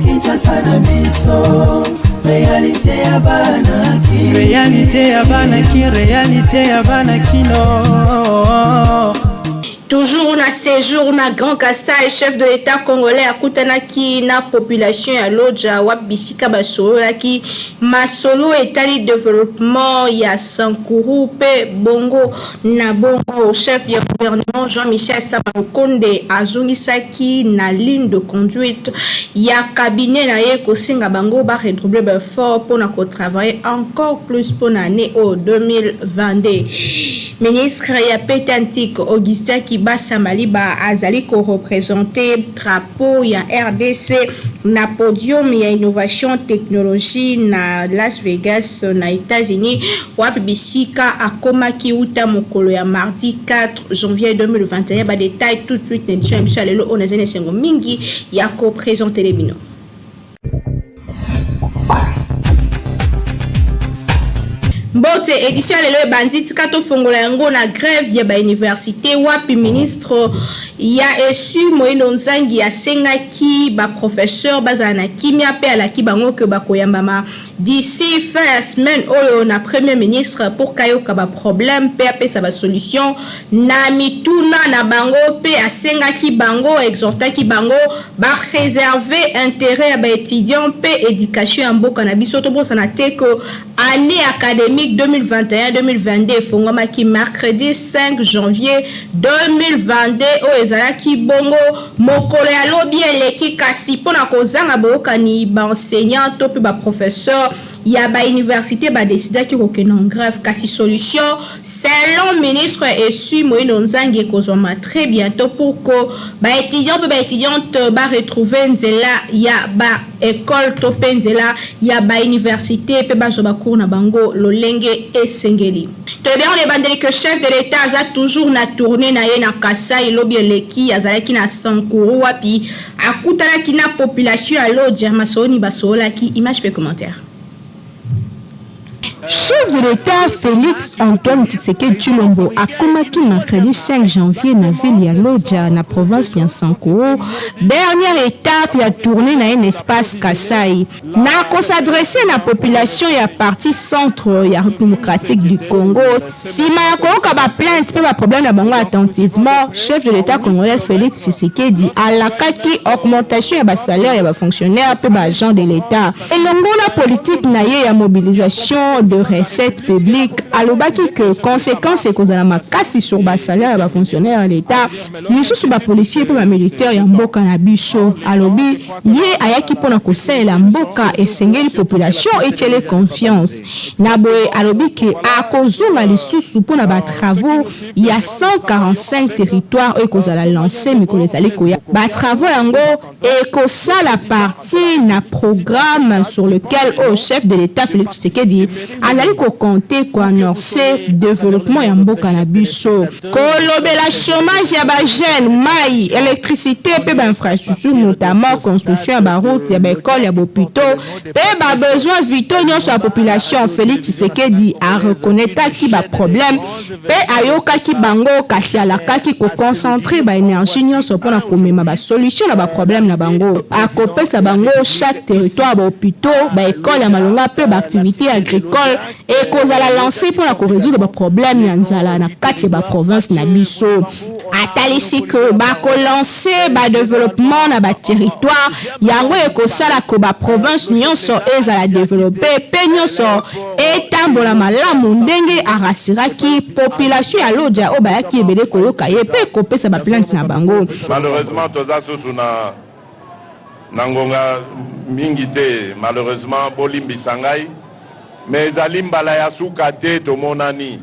Kinshasa na biso réalité ya banaki réalité ya banakino. Toujours na séjour na Grand Kassai, chef de l'État congolais akutanaki na population ya Lodja wa bisika basolo laki masolo etali développement ya Sankuru pe bongo na bongo. Chef ya gouvernement Jean-Michel Samalukonde azongisaki na ligne de conduite ya cabinet na ye kosinga bango ba redoubler ba fort pour na ko travailler encore plus pour l'année 2022. Ministre ya Pete Antique Augustin Kibasa Maliba azali ko représenter drapeau ya RDC na podium ya innovation technologie na Las Vegas na États-Unis. Wapi bisika akomaki uta mokolo ya mardi 4 janvier 2021. Ba détail tout de suite édition ya lelo onazene sengo mingi ya ko présenter les bino. Mbote édition lelo bandit kato fongola yango na grève ya ba université wapi ministre ya esu Moïno Nzangi ya sengaki ba professeur bazana kimia pe ala ki bango ke bakoyambama d'ici fin la semaine oyo na premier ministre pour kayoka ba problème pe apesa ba solution na mituna na bango pe asengaki bango exhortaki bango ba préserver intérêt ya ba étudiant pe éducation ya mboka na biso to bosana te ko année académique 2021-2022 fongomaki mercredi 5 janvier 2022 o ezalaki bongo mokolo ya lobi eleki kasi pona kozanga bokani ba enseignant to pe ba professeur ya ba université ba décida ki kokena en grève kasi solution selon ministre esu Moïno Nzangi kozoma très bientôt pour que ba étudiant pe ba étudiante ba retrouver nzela ya ba école to pe nzela ya ba université pe ba zoba cours na bango lolenge esengeli. Très bien, on est bandé que chef de l'État a toujours na tournée na ye na Kassai lobi eleki azalaki na Sankuru wapi akutana ki na population ya Lodja masoni basola ki image pe commentaire. Chef de l'État Félix Antoine Tshisekedi Tshilombo akomaki mercredi 5 janvier na ville ya Lodja na province ya Sankuru, dernière étape ya tournée na un espace Kassai. Na ko s'adresser na population ya partie centre ya démocratique du Congo. Sima ya koyoka ba plainte pe ba problème na bango attentivement, chef de l'État congolais Félix Tshisekedi alakaki augmentation ya ba salaire ya ba fonctionnaire pe ba agent de l'État. Elongo na politique na ye ya mobilisation de recettes publiques alobaki que conséquence et cause la makasi sur ba salaire ba fonctionnaire à l'État miso sur ba policier pe ba militaire ya mboka na biso alobi ye ayaki pona kosala la mboka esengeli population etiele confiance na boye alobi que akozonga lisusu pona ba travaux il y a 145 territoires et cause la lancer mikolo ezali koya ba travaux yango et kosa la partie na programme sur lequel au chef de l'État Félix Tshisekedi azali ko compter ko annoncer développement ya mboka na biso kolobela chômage ya ba jeune mai électricité pe ba infrastructure notamment construction ya ba route ya ba école ya hôpitaux pe ba besoin vitaux nyonso ya population. Félix Tshisekedi a reconnaître ki ba problème pe ayoka ki bango kasi alakaki ko concentrer ba énergie nyonso pona komema ba solution na ba problème na bango akopesa bango chaque territoire ba hôpitaux ba école ya malonga pe ba activité agricole et cause à la lancer pour la résoudre les problèmes yanzala na kati ba province na biso atalisi que ba ko lancer ba développement na ba territoire yango e ko sala ko ba province nyonso ezala développer pe nyonso etambola malamu ndenge arasiraki population ya Lodja o ba yaki ebele koyoka ye pe kopesa ba plainte na bango. Malheureusement toza susu na ngonga mingi te malheureusement bolimbi sangai mais alimbala ya suka te tomonani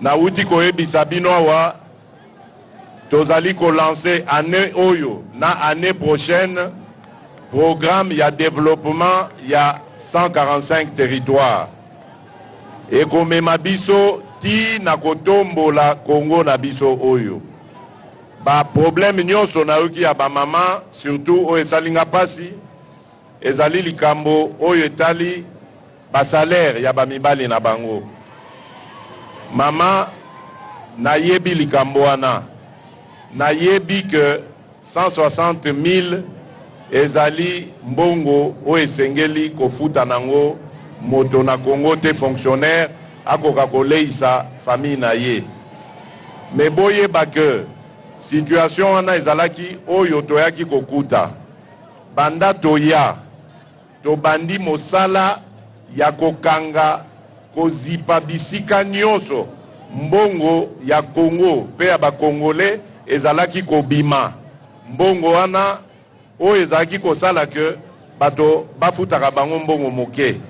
na uti koyebisa bino awa tozali ko lancer année oyo na année prochaine programme ya développement ya 145 territoires et komema biso ti na kotombola Congo na biso oyo ba problème nyonso na yoki ya ba mama surtout oyo esalinga pasi ezali likambo oyo etali ba salaire ya ba mibali na bango Mama nayebi likambo wana. Nayebi que 160 000 ezali mbongo o esengeli kofuta nango moto na Congo te fonctionnaire akoka koleisa famille na ye. Mais boye ba que situation wana ezalaki oyo toyaki kokuta. Banda toya to bandi mosala ya kokanga kozipa bisika nyoso mbongo ya Congo pe ya ba Congolais ezalaki kobima mbongo wana o ezalaki kosala ke bato bafutaka bango mbongo moke.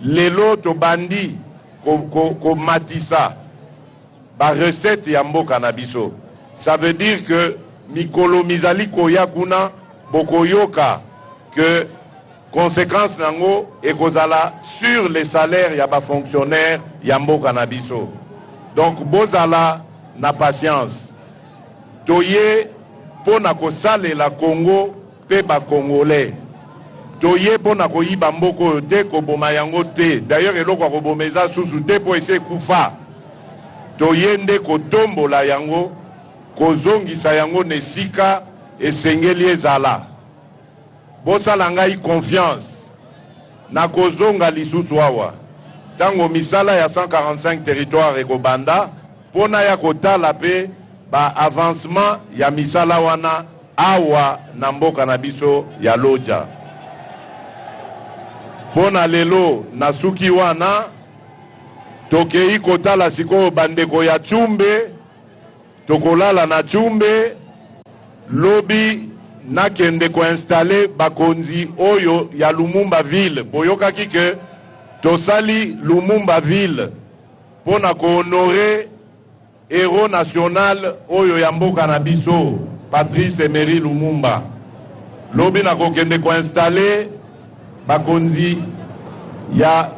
Lelo to bandi ko matisa ba recette ya mboka na biso. Ça veut dire que mikolo mizali koya kuna bokoyoka que conséquence nango ekozala sur les salaires ya ba fonctionnaires ya mboka na biso. Donc bozala na patience. Toye pona kosale la Congo pe ba Congolais. Toye pona koyiba mboko te ko boma yango te. D'ailleurs eloko ko bomeza susu te po ese kufa. Toye nde ko tombola yango kozongisa yango nesika esengeli ezala. Bosala ngai confiance na kozonga lisusu awa. Tango misala ya 145 territoires ekobanda pona ya kotala pe ba avancement ya misala wana awa na mboka na biso ya Lodja. Pona lelo na suki wana tokei kotala siko bandeko ya Chumbe, tokolala na Chumbe, lobi nakende ko installer bakonzi oyo ya Lumumba ville. Boyoka kike tosali Lumumba ville pona ko honorer héros national oyo ya mboka na biso Patrice Emery Lumumba. Lobi na kokende ko installer bakonzi ya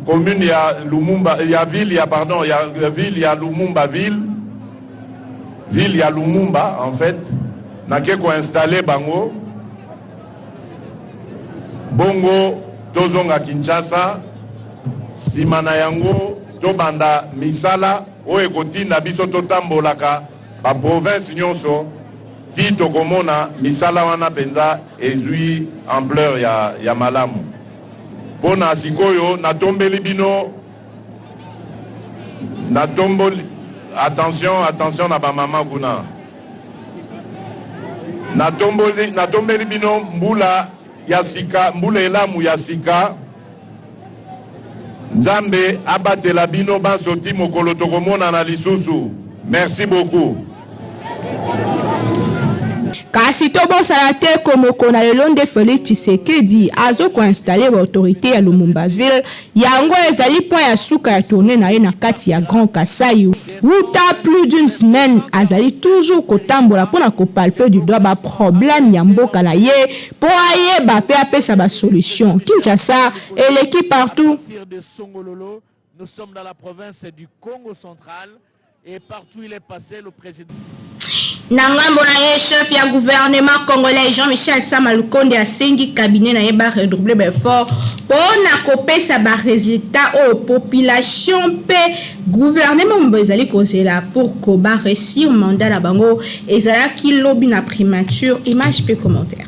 commune ya Lumumba ya ville ya pardon ya ville ya Lumumba ville ya Lumumba en fait na ke ko installer bango bongo tozonga Kinshasa simana yango to banda misala o ekotinda biso totambolaka ba province nyonso ti tokomona misala wana penza ezui ampleur ya malamu. Pona sikoyo natombeli bino natomboli attention na ba mama kuna natombeli bino mbula ya sika mbula elamu ya sika Nzambe abatela bino basoti mokolo tokomona na lisusu. Merci beaucoup. Kasi tobosala te komoko na lelo nde Félix Tshisekedi azo ko installer autorité ya Lumumba ville yango ezali point ya suka ya tourner na ye na kati ya Grand Kasai. Wuta plus d'une semaine azali toujours kotambola pona ko palper du doigt ba problème ya mboka na ye po aye ba pe apesa ba solution. Kinshasa et l'équipe partout. Nous sommes dans la province du Congo central et partout il est passé le président. Nangambo na ye chef ya gouvernement congolais Jean-Michel Sama Lukonde asengi cabinet na ye ba redoubler effort pona kopesa ba résultat au population pe gouvernement mbezali kozela pour ko ba réussir mandat la bango ezala ki lobby na primature image pe commentaire.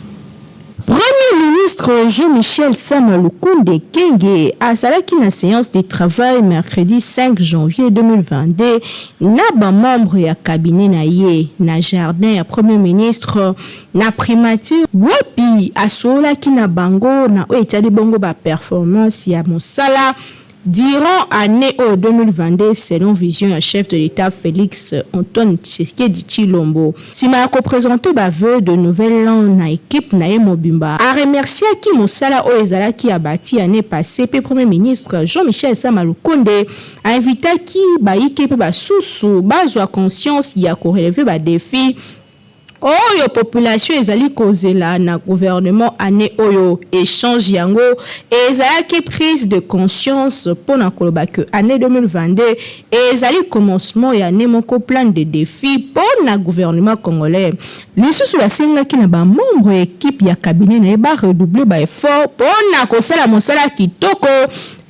Premier ministre Jean-Michel Sama Lukonde Kenge a salaki na séance de travail mercredi 5 janvier 2022 na ba membre ya cabinet na ye na jardin ya premier ministre na primature wapi asola ki na bango na o etali bongo ba performance ya mosala durant année 2022 selon vision ya chef de l'État Félix Antoine Tshisekedi Tshilombo. Sima ya ko présenter ba vœu de nouvelle an na équipe na Mobimba a remercié ki mosala o ezalaki abati année passée pe premier ministre Jean-Michel Sama Lukonde a invité ki ba équipe ba susu bazwa conscience ya ko relever ba défi oyo population ezali kozela na gouvernement année oyo échange yango ezalaki prise de conscience pona koloba que année 2022 ezali commencement ya année moko plan de défi pona gouvernement congolais lisusu basengaki na ba membre équipe ya cabinet na ba redoubler ba effort pona kosala mosala kitoko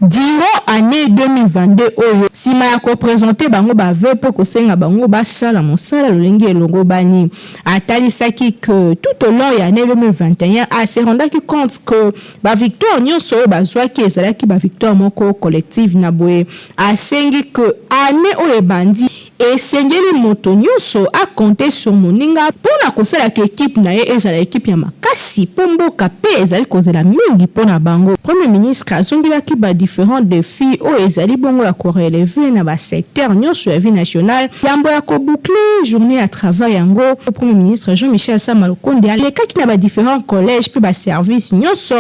Durant année 2022 oyo sima ya ko présenter bango ba vœux pour ko senga bango ba sala mosala lolenge elongo bani atalisaki que tout au long ya année 2021 a se rendaki compte que ba victoire nyonso ba zwaki ezalaki ba victoire moko collective na boye asengi que année oyo bandi esengeli moto nyonso a compter sur moninga pona kosala ke équipe na ye ezala équipe ya makasi po mboka pe ezali kozela mingi pona bango. Premier ministre azongilaki ba différents défis o ezali bongo ya ko relever na ba secteur nyonso ya vie nationale yambo ya ko boucler journée à travail yango. Premier ministre Jean-Michel Sama Lukonde alekaki na ba différents collèges pe ba service nyonso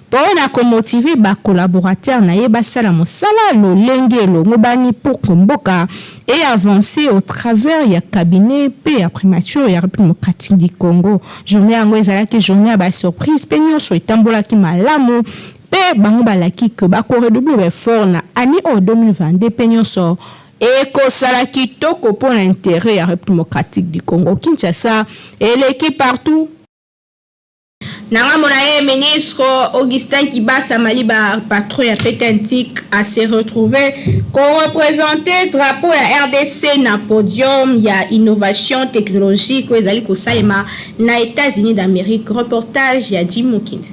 pona ko motiver ba collaborateurs na ye basala mosala lolenge elongo bani pour mboka et avancer au travers ya cabinet pe ya primature ya République démocratique du Congo. Journée yango ezalaki journée ya ba surprise pe nyonso etambolaki malamu pe bango balaki que ba ko redoubler effort na année 2022 pe nyonso et kosala kitoko pour l'intérêt ya République démocratique du Congo. Kinshasa et l'équipe partout. Nanga monaye ministre Augustin Kibasa Maliba patron ya Petentik a se retrouvé qu'on représentait drapeau ya RDC na podium ya innovation technologique ko ezali ko salema na États-Unis d'Amérique. Reportage ya Jim Mukindi.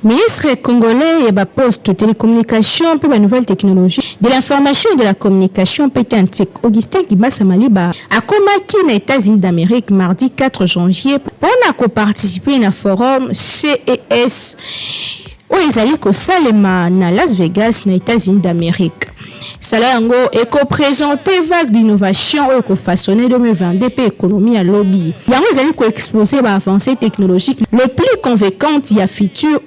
Ministre congolais et poste de télécommunication pour la nouvelle technologie de l'information et de la communication Petentik Augustin Kibasa Maliba a comaki na États-Unis d'Amérique mardi 4 janvier pour participer à un forum CES où ils allaient ko salema na Las Vegas na États-Unis d'Amérique. Salango est présenté vague d'innovation et ko façonné 2022 pe économie à lobby. Yango ils ko exposer ba avancée technologique le plus convaincante y a futur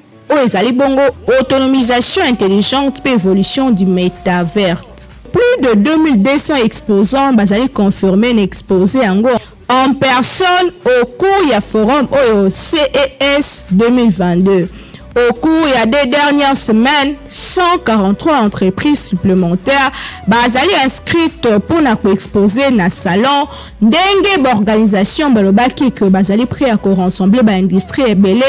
ezali bongo autonomisation intelligente et évolution du métavers. Plus de 2200 exposants bazali confirmé n'exposé en personne au cours ya forum au CES 2022. Au cours des dernières semaines, 143 entreprises supplémentaires bazali inscrites pour na exposer na salon ndenge organisation balobaki que bazali prêt à rassembler ba industrie ebele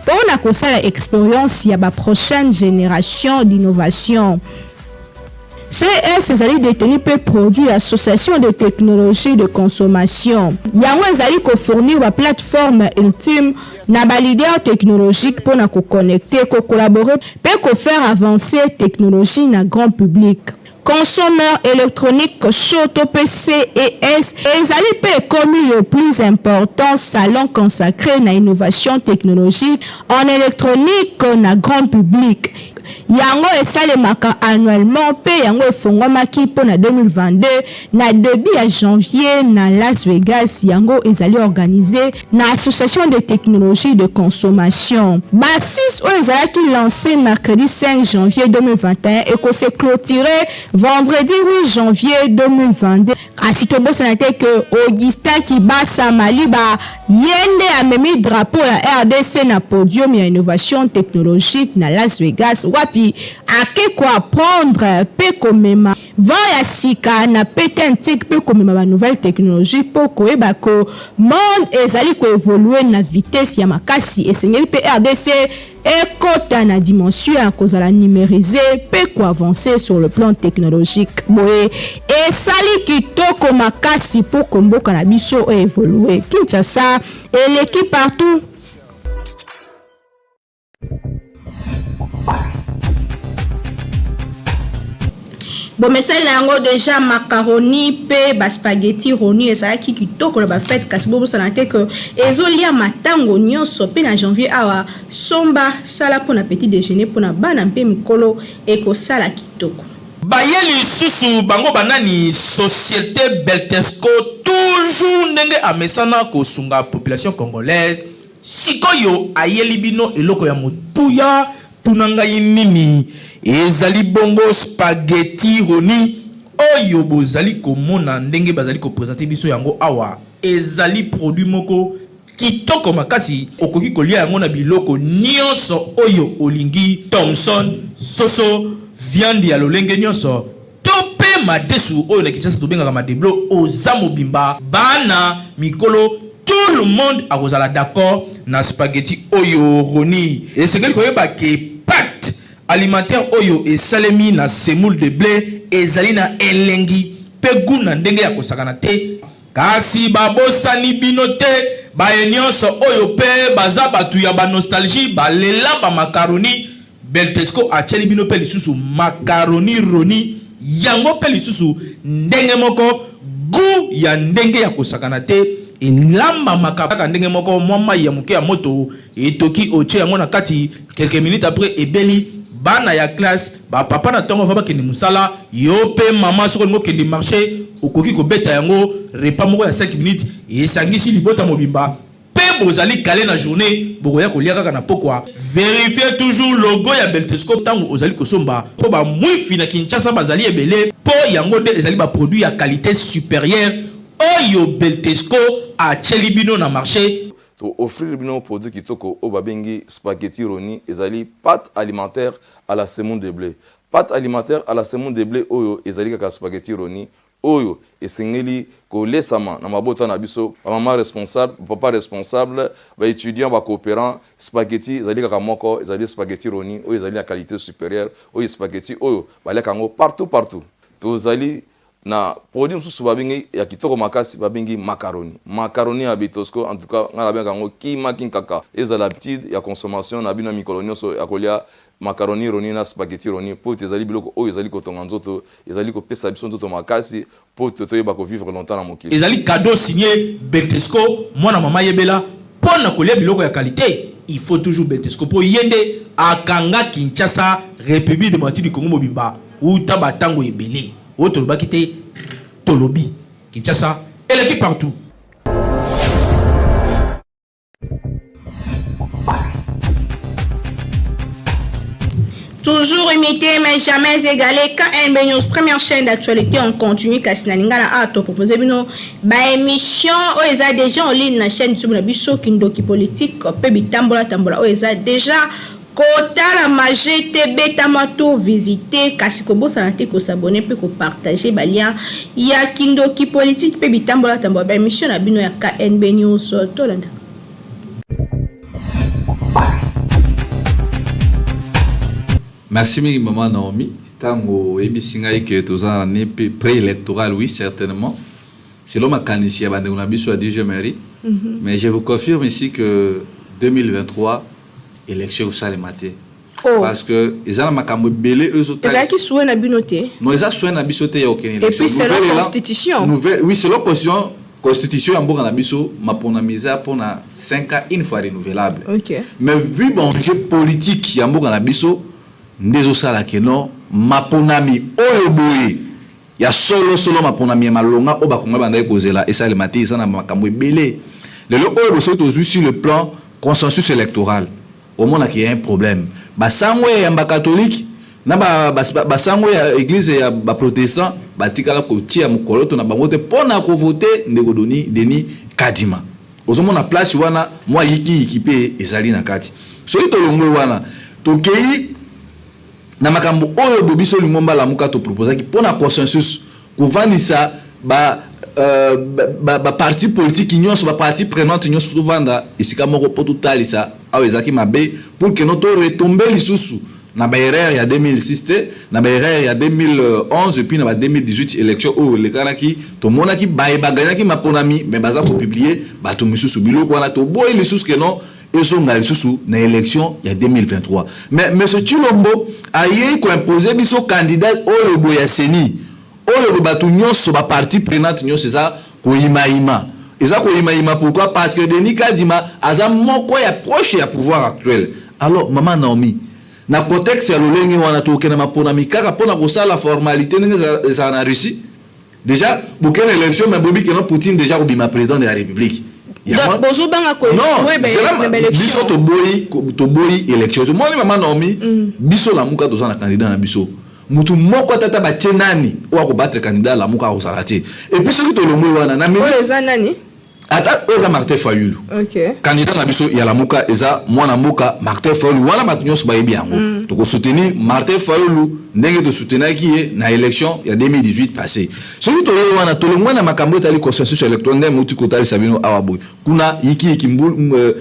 pour na kosala expérience ya ba prochaine génération d'innovation. CES ezali détenu pe produit association de technologie de consommation. Yango ezali ko fournir ba plateforme ultime na ba leader technologique pour na ko connecter, ko collaborer, pe ko faire avancer technologie na grand public. Consommateurs électroniques Shoto PCES ezali pe comme le plus important salon consacré na innovation technologique en électronique na grand public. Yango esalemaka annuellement pe yango efongwamaki mpo na 2022 na début ya janvier na Las Vegas. Yango ezali organisé na association de technologie de consommation. Basis o ezalaki lancé mercredi 5 janvier 2021 et ko se clôturé vendredi 8 janvier 2022. Asito bosana que Augustin Kibasa Maliba yende amemi drapeau ya RDC na podium ya innovation technologique na Las Vegas wapi ake ko apprendre pe komema va ya sika na Petentik pe komema ba nouvelle technologie po ko eba ko monde ezali ko évoluer na vitesse ya makasi esengeli pe RDC ekota na dimension ya kozala numérisé pe ko avancer sur le plan technologique boye esali kitoko makasi po komboka na biso évoluer. Kinshasa et l'équipe partout. Bon message yango déjà macaroni pe ba spaghetti roni ezalaki kitoko na ba fête kasi bobo sanate que ezolia matango nyonso pe na janvier awa somba sala pona petit déjeuner pona bana mpe mikolo eko sala kitoko. Bayeli susu bango banani société Beltesco toujours ndenge amesana ko sunga population congolaise sikoyo ayeli bino eloko ya motuya tunanga yinini ezali bongo spaghetti roni oyo bozali komona ndenge bazali ko présenter biso yango awa ezali produit moko kitoko makasi okoki kolia yango na biloko nyonso oyo olingi Thomson soso viande ya lolenge nyonso tope madesu oyo na Kinshasa tobengaka madeblo oza mobimba bana mikolo tout le monde akozala d'accord na spaghetti oyo roni esengeli koyeba ke pâte alimentaire oyo esalemi na semoule de blé ezali na elengi pe guna ndenge ya kosakana te kasi babosani bino te baye nyonso oyo pe baza batu ya banostalgie balela bamakaroni Beltesco acheli bino pe lisusu makaroni roni yango pe lisusu ndenge moko gu ya ndenge ya kosakana te elamba makaka ndenge moko mwama ya muke ya moto etoki oche yango na kati quelques minutes après ebeli bana ya classe ba papa na tongo va kende musala yo pe mama soko ngo kende marché okoki ko beta yango repas moko ya 5 minutes et sangisi libota mobimba pe bozali calé na journée bokoya ko lia kaka na pokwa vérifier toujours logo ya Beltesco tango ozali kosomba po ba mwifi na Kinshasa bazali ebele po yango de ezali ba produit ya qualité supérieure oyo Beltesco a chelibino na marché to offrir bino produit kitoko o babengi spaghetti roni ezali pâte alimentaire à la semoule de blé. Pâte alimentaire à la semoule de blé oyo ezali kaka spaghetti roni oyo esengeli ko lesama na mabota na biso maman responsable papa responsable ba étudiant ba coopérant spaghetti ezali kaka moko ezali spaghetti roni oyo ezali la qualité supérieure oyo spaghetti oyo baleka ngo partout to zali na produit mususu babengi ya kitoko makasi babengi macaroni ya Beltesco en tout cas ngala benga ngo kima kinkaka ezala l'habitude ya consommation na bino mikolonio so ya kolia macaroni roni na spaghetti roni po ezali biloko oyo ezali kotonga nzoto ezali kopesa biso nzoto makasi po toyeba ko vivre longtemps na mokili ezali cadeau signé Beltesco mwana mama yebela pona kolia biloko ya qualité il faut toujours Beltesco po yende akanga Kinshasa République démocratique du Congo mobimba uta batango ebele autre bakité Tolobi Kinshasa et l'équipe partout. Toujours imité mais jamais égalé. KNB News, première chaîne d'actualité, on continue. Kasinaninga na ato proposé bino ba émission oeza déjà en ligne na chaîne YouTube na biso kindoki politique pe bitambola tambola oeza déjà kota la majete beta mato visiter kasi ko bosa na te ko s'abonner pe ko partager ba lien ya kindoki politique pe bitambola tambola ba émission na bino ya KNB News tolanda. Merci mingi maman Naomi. Tango ebisinga que tous en année préélectorale, oui certainement. C'est l'homme à Kanissi à Bandé Unabiso à Dieu mairie. Mais je vous confirme ici que 2023 élection au Salemate. Parce que ils ont makambo belé eux autres. Ils ont qui souhaitent na binoté. Non, ils ont souhaitent na bisoté ya aucune élection. Et puis c'est la constitution. Oui, c'est la constitution en Bourg Nabiso m'a pour na mise pour 5 ans une fois renouvelable. OK. Mais vu bon jeu politique en Bourg Nabiso ndezo sala keno maponami oyo boye ya solo maponami malonga oba konga banda ekozela esa le matin ça na makambo ebele lelo oyo boso tozu sur le plan consensus électoral au monde qu'il y a un problème basangwe ya catholique na basangwe ya église ya ba protestant batikala ko tia mukoloto na bango te pona ko voter ndeko Denis Kadima ozomona place wana moi yiki pe ezali na kati so ito longwe wana tokei na makambo oyo bobiso lingomba la muka to proposer ki pona consensus kuvandisa ba parti politique nyonso ba parti prenante nyonso to vanda isika moko poto talisa awezaki mabe pour que notre retomber lisusu na ba erreur ya 2006 te na ba erreur ya 2011 et puis na ba 2018 élection o le kanaki to monaki ba gagner maponami mais baza ko publier ba to misusu biloko wana to boy lisusu que non et son sous na élection il y a 2023 mais monsieur Chilombo a eu ko imposer biso candidat oyo boya seni oyo batu nyonso ba parti prenante nyonso ça ko imaima eza ko imaima pourquoi parce que Denis Kadima aza moko ya proche ya pouvoir actuel alors maman Naomi na contexte ya lolengi wana to kena mapona mikaka pona ko sala formalité za na Russie déjà bokena élection mais bobi kena Poutine déjà ko bima président de la République. Donc, bonjour, biso to boy élection. To moni mama Naomi, biso la muka to na candidat na biso. Mutu moko tata ba chenani o ko battre candidat la muka ko salati. Et puis ce qui to lomo wana na mimi. Eza nani? Ata eza Martin Fayulu. OK. Candidat na biso ya la muka eza mwana muka Martin Fayulu wala matunyo so ba yebi yango. To ko soutenir Martin Fayulu ndenge to soutenir ki na élection ya 2018 passé. Celui to wana to le mwana makambo tali consensus électoral ndem mutu ko tali sabino awaboy. Kuna yiki mbul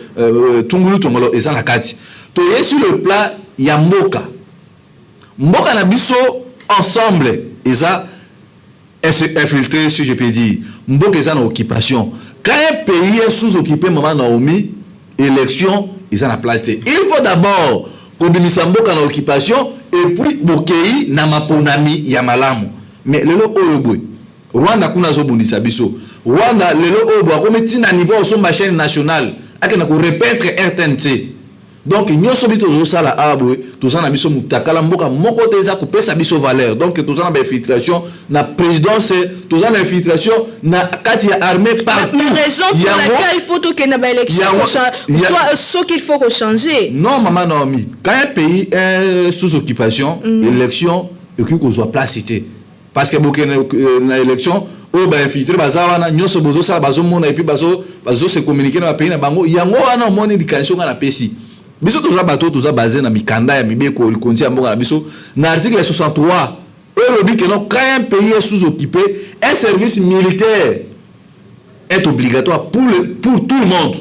tungulu tongolo eza na kati. To sur le plan ya mboka. mboka na biso ensemble eza infiltré, si je peux dire. Mboka eza na occupation. Quand un pays est sous-occupé, maman Naomi, élection, ils ont la place. Il faut d'abord kobimisa mboka na occupation et puis bokei na maponami ya malamu. Mais lelo oyo boy. Rwanda kuna zo bundisa biso. Rwanda lelo oyo boy kometi na niveau sur ma chaîne nationale. Akena ko répéter RTNC. Donc nyonso bito zo sala abwe tozana biso mutakala mboka moko teza ko pesa biso valeur. Donc tozana ba infiltration na présidence, tozana infiltration na kati ya armée partout. La raison pour laquelle il faut que na ba élection soit ce qu'il faut changer. Non maman Naomi, quand un pays est sous occupation, élection et que soit placité. Parce que beaucoup na élection o ba infiltrer bazawana nyonso bozo sala bazo mona et puis bazo se communiquer na pays na bango yango wana moni dikation na pesi. Biso toza bato toza basé na mikanda ya mibeko likonzi ya mboka na biso na article 63 on dit que non, quand un pays est sous-occupé, un service militaire est obligatoire pour tout le monde.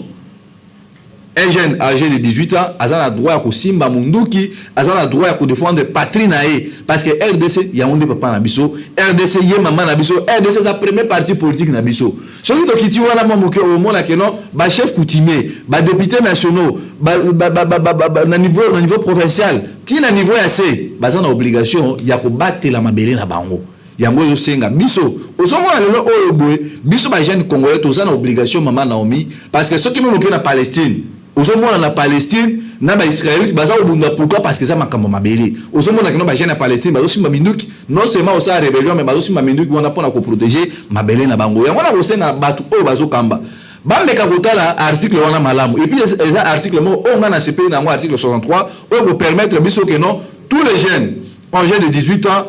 Un jeune âgé de 18 ans a le droit à simba munduki, a le droit à défendre patrie nae parce que RDC il y a un papa na biso, RDC y maman na biso, RDC sa première parti politique na biso. Celui qui dit wana momoke au monde que non, ba chef coutumier, ba député nationaux, na niveau provincial, ti na niveau assez, ba za na obligation ya ko battre la mabele na bango. Yango yo senga biso osomona lelo oyo boye biso ba jeune congolais toza na obligation maman Naomi parce que ceux qui momoke na Palestine osomona na Palestine na ba Israël baza obunda pourquoi parce que ça makambo mabele osomona que no ba jeune na Palestine bazo simba minuki non seulement osa rébellion mais bazo simba minuki wana pona ko protéger mabele na bango yango na kosenga batu oyo bazo kamba bameka kotala article wana malamu et puis eza article mo on a CP na article 63 oyo ko permettre biso que non tous les jeunes âgés de 18 ans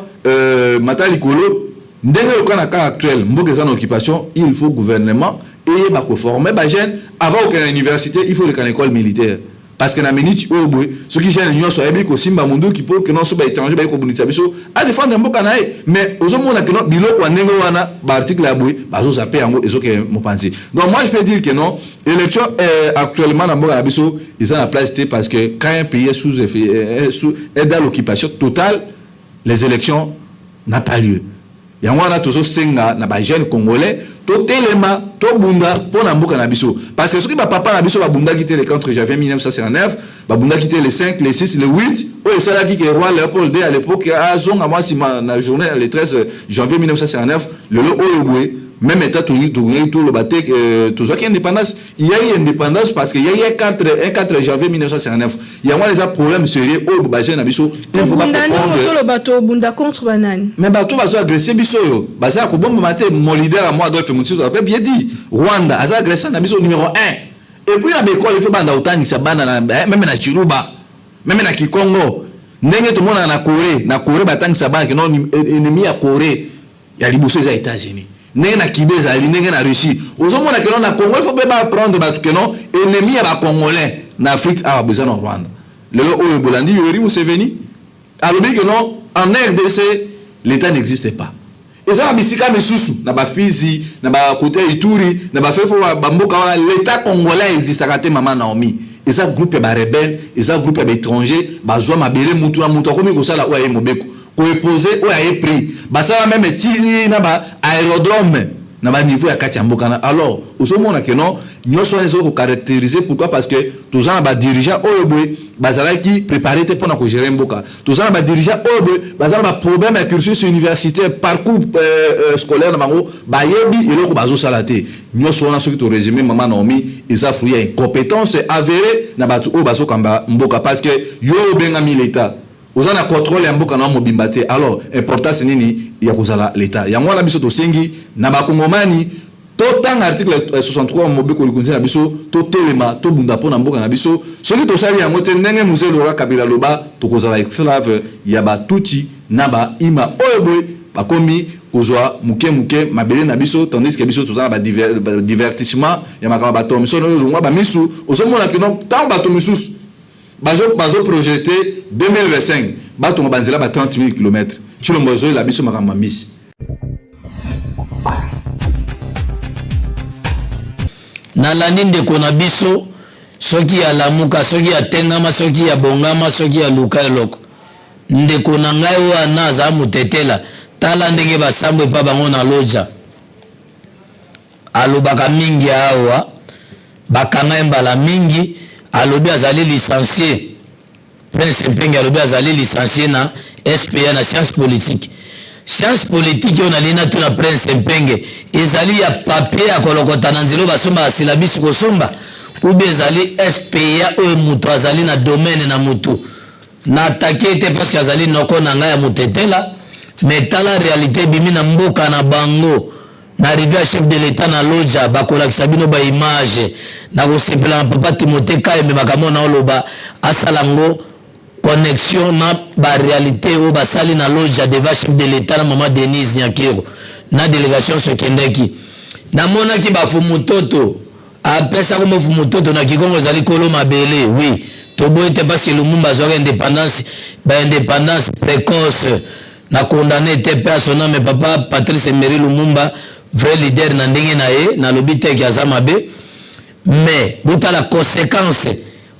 Matali Kolo, ndenge au cas actuel, mboka za occupation, il faut gouvernement et ba ko former ba jeune avant aucune université, il faut le école militaire. Parce que na minute au bout, ceux qui jeune union so ebi ko simba mundu qui pour que non so ba étranger ba ko bunisa biso a défendre mboka nae, mais ozomona que non biloko ndenge wana ba article ya bout, ba zo zaper yango ezoke mo penser. Donc moi je peux dire que non, l'élection actuellement na mboka na biso, ils ont la place parce que quand un pays est dans l'occupation totale, les élections n'ont pas lieu. Et on a toujours senga na ba jeune congolais to telema to bunda pour na mboka na biso parce que ce qui ba papa na biso ba bunda quitté le 4 janvier 1959 ba bunda quitté le 5 le 6 le 8 o ça là qui que roi Léopold II à l'époque a zonga moi si na journée le 13 janvier 1959 le oyobwe même état tout le baté tout ça qui indépendance il y a eu indépendance parce qu'il y a eu un 4 janvier 1959 il y a moi les problèmes sérieux au baje na biso il faut pas le bateau bunda contre banane mais bateau bazo agresser biso yo baza ko bomba maté mon leader à moi Adolphe Mutshizo a bien dit Rwanda a agressé na biso numéro 1 et puis na bécole il faut banda utani sa bana même na Chiluba même na Kikongo ndenge tout monde na Corée batang sa bana que non ennemi à Corée ya liboso za États-Unis na Kibeza ndenge na Russie ozomona que non na Congo il faut pas prendre batu que non ennemi ya ba congolais na Afrique a besoin de Rwanda le oyo bolandi Yoweri Museveni alobi que non en RDC l'état n'existe pas et ça bisika misusu na ba Fizi na ba côté Ituri na ba fefo ba mboka l'état congolais existe kate maman Naomi et ça groupe ya ba rebelle et ça groupe ya ba étranger ba zwa mabele mutu na mutu akomi ko sala oya mobeko ko poser oya e prix ba ça même tiri na ba aérodrome na ba niveau ya kati ya mboka na alors osomona que non nyonso les ko caractériser pourquoi parce que tous en ba dirigeant oyobwe bazala qui préparer te pour na ko gérer mboka tous en ba dirigeant oyobwe bazala ba problème à cursus universitaire parcours scolaire na bango ba yebi eloko bazo salate nyonso na soki to résumer maman Naomi isa fruit ya incompétence avérée na batu o bazo kamba mboka parce que yo benga militaire vous avez contrôle ya mboka na mobimba te alors importance nini ya kozala l'état yango na biso to sengi na ba kongomani to tang article 63 mobeko likonzi na biso to telema to bunda pona mboka na biso soki to sali yango te ndenge musée Laurent Kabila loba to kozala esclave ya ba tuti na ba ima oyebwe bakomi kozwa muke mabele na biso tandis que biso tozala ba divertissement ya makama ba to miso no lungwa ba misu osomona que non tant ba to misusu bazo projeté 2025 bato banzela ba 30 000 km chilombozo la biso makamba misi na landi ndeko na biso soki ya lamuka soki ya tengama soki ya bongama soki ya luka eloko ndeko na ngai wana aza mutetela tala ndenge basambo epa bango na loja alobaka mingi awa bakanga mbala mingi alobi azali licencié Prince Mpenge alobi azali licencié na SPA na science politique on a lina tout na Prince Mpenge ezali ya papier ya kolokota na nzelo basomba asila biso kosomba ube ezali SPA oyo mutu azali na domaine na mutu na attaqué te parce que azali noko na ngai ya mutetela mais tala réalité bimi na mboka na bango na arrivé à chef de l'état na loja bakolakisa bino ba image na kosepela na papa Timothée Kayembe makamona oloba asalango connexion na ba réalité o basali na loja devant chef de l'état na maman Denise Nyakero na délégation sokendeki na mona ki ba fumutoto apesa ko mo fumutoto na kikongo zali kolo mabele oui tobo était parce que Lumumba zora indépendance précoce na condamné était personnel mais papa Patrice Emery Lumumba vrai leader na ndenge na ye na lobite ki azamabe mais buta la conséquence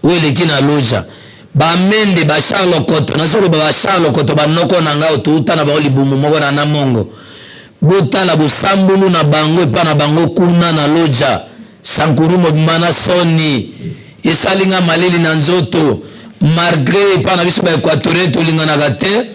où il est na loja ba mende ba Charles Koto na solo ba Charles Koto ba noko na ngao tuta na ba libumu moko na namongo buta la busambulu na bango epa na bango kuna na loja sankuru modimana soni esalinga maleli na nzoto malgré pa na biso ba équatorien to lingana gate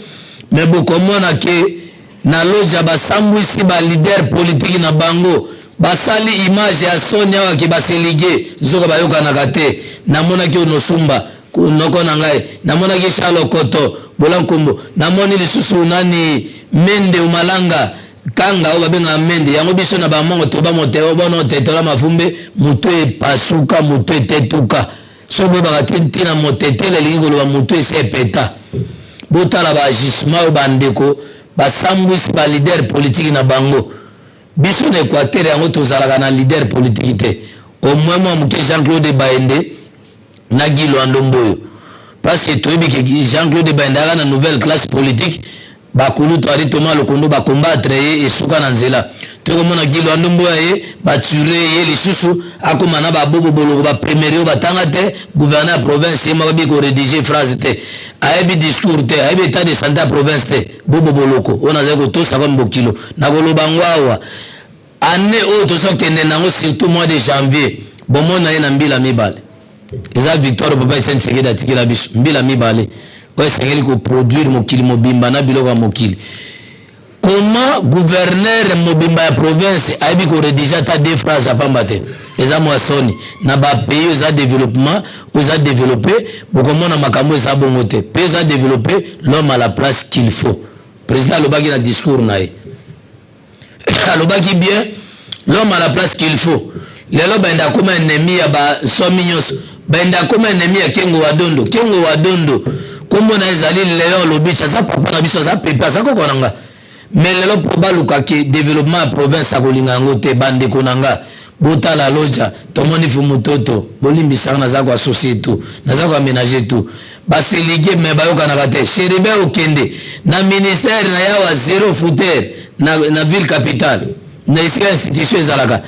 mais bokomona ke na loja basambu isi ba leader politique na bango basali image ya Sonia wa ki baselige zoko bayoka na gate na mona ki onosumba kunoko na ngai na mona ki Charles Koto bolankombo na moni lisusu nani Mende Umalanga kanga oba benga Mende yango biso na ba mongo to ba moteo bono tetola mafumbe muto e pasuka muto tetuka so bo ba tintina motetele lingo lo muto e sepeta botala ba agissement bandeko basambwisi ba leader politique na bango biso na Équateur yango tozalaka na leader politique te au moins moi muke Jean-Claude Baende na Gilo Andomboyo parce que toyebi ke Jean-Claude Baende ala na nouvelle classe politique bakulu to ari Thomas Lokondo ba combattre ye esuka na nzela to mona Gilo Andomboyo ye ba tuer ye lisusu akoma na ba bobo boloko ba premier ba tanga te gouverneur province ye mabi ko rédiger phrase te ayebi discours te ayebi état de santé province te bobo boloko ona zeko to sa comme bokilo na koloba ngwawa année autre so kende nango surtout mois de janvier bomona ye na mbila mibale eza victoire papa Etienne Tshisekedi atikela biso mbila mibale ko esengeli ko produire mokili mobimba na biloko ya mokili comment gouverneur mobimba ya province ayebi ko rédiger ta deux phrases à pambate eza moisoni na ba pays eza développement eza développé bokomona makambo eza bongo te pays eza développé l'homme à la place qu'il faut président alobaki na discours na ye alobaki bien l'homme à la place qu'il faut lelo benda koma ennemi ya ba sominyos benda koma ennemi ya Kengo Wadondo kombo na ezali Léon Lobicha za papa na biso za pepe za kokonanga mais lelo probaluka ke développement ya province akolinga ngo te bande konanga botala loja tomoni fumutoto bolimbisa na za kwa société na za kwa ménager tout baselige me bayoka na kate Cheribe okende na ministère na yawa zéro footer na ville capitale na isika institution ezalaka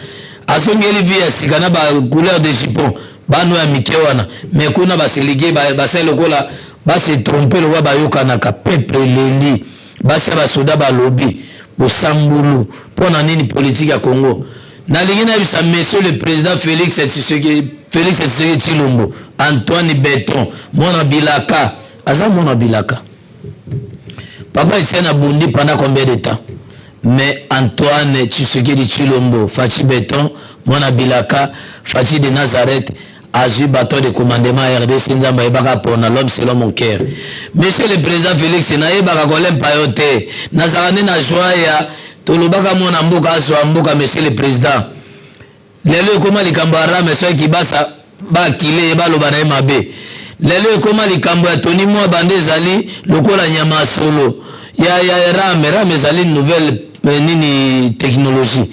asongeli via sikana ba couleur de jupon bano ya mikewana mais kuna baselige basele kola base tromper le wa bayoka na ka peuple leli basa basoda balobi bosambulu pona nini politique ya Congo na lingina bisa monsieur le président Félix Tshisekedi Tshilombo Antoine Beton mona bilaka aza mona bilaka papa Etienne Abundi pendant combien de temps mais Antoine Tshisekedi Tshilombo Fachi Beton mona bilaka Fachi de Nazareth Azu bateau de commandement RDC Nzamba ebaka pona l'homme selon mon cœur monsieur le président Félix na ebaka kolempa yote nazarane na joie ya tolobaka mona mboka aso mboka monsieur le président lelo koma likambo ara monsieur kibasa ba kile ba loba na mabe lelo koma likambo ya Tony Mwa bande zali lokola nyama solo ya rame zali nouvelle nini technologie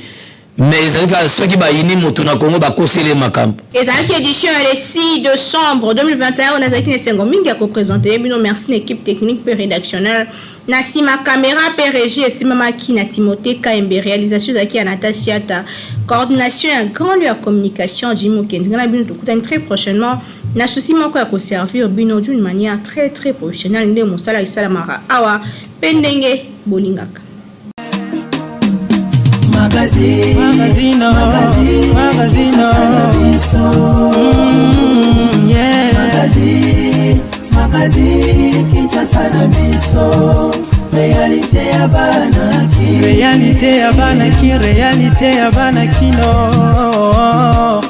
mais ezalika soki bayini moto na Congo bakosele makambo ezalaki édition le 6 décembre 2021 on azalaki nesengo mingi ya koprésenter bino merci na équipe technique pe rédactionnelle na sima caméra pe régie esimamaki na Timothée Kayembe réalisation ezalaki ya Natasiata coordination ya grand lieu ya communication Jimmy Okendi ngana bino tokutani très prochainement na souci moko ya servir bino d'une manière très très professionnelle nde mosala isalamaka awa pe ndenge bolingaka. Magazino Magazine Kinshasa na biso réalité ya banaki réalité ya banaki no